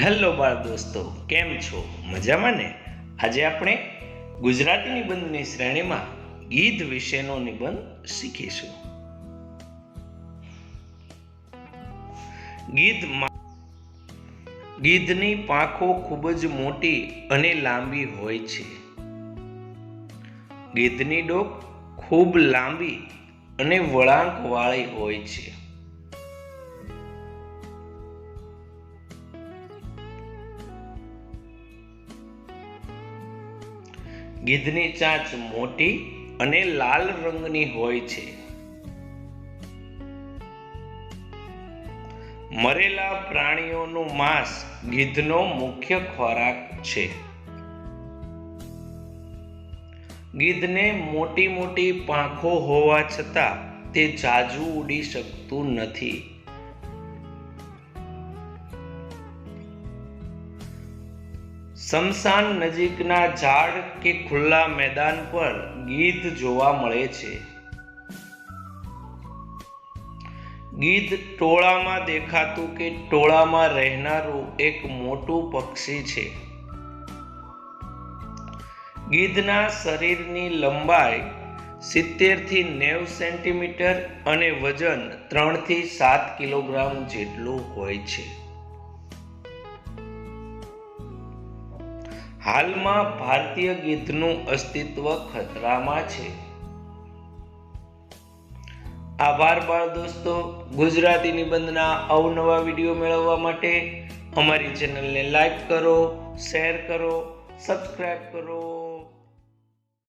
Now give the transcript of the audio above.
Hello બાળ દોસ્તો, કેમ છો? મજામાં ને? આજે આપણે ગુજરાતી નિબંધની શ્રેણીમાં ગીધ વિશેનો નિબંધ શીખીશું. ગીધની પાંખો ખૂબ જ મોટી અને લાંબી હોય છે. ગીધની ડોક ખૂબ લાંબી અને વળાંક વાળી હોય છે. ગીધની ચાંચ મોટી અને લાલ રંગની હોય છે. મરેલા પ્રાણીઓનું માંસ ગીધનો મુખ્ય ખોરાક છે. ગીધને મોટી મોટી પાંખો હોવા છતાં તે ઝાઝું ઉડી શકતું નથી. સ્મશાન નજીકના ઝાડ કે ખુલ્લા મેદાન પર ગીધ જોવા મળે છે. ગીધ ટોળામાં દેખાતું કે ટોળામાં રહેનારું એક મોટું પક્ષી છે. ગીધના શરીરની લંબાઈ 70 થી 90 સેન્ટીમીટર અને વજન 3 થી 7 કિલોગ્રામ જેટલું હોય છે. હાલમાં ભારતીય ગીધનું અસ્તિત્વ ખતરામાં છે. આભાર બાળ દોસ્તો. ગુજરાતી નિબંધના અવનવા વિડીયો મેળવવા માટે અમારી ચેનલને લાઈક કરો, શેર કરો, સબસ્ક્રાઇબ કરો.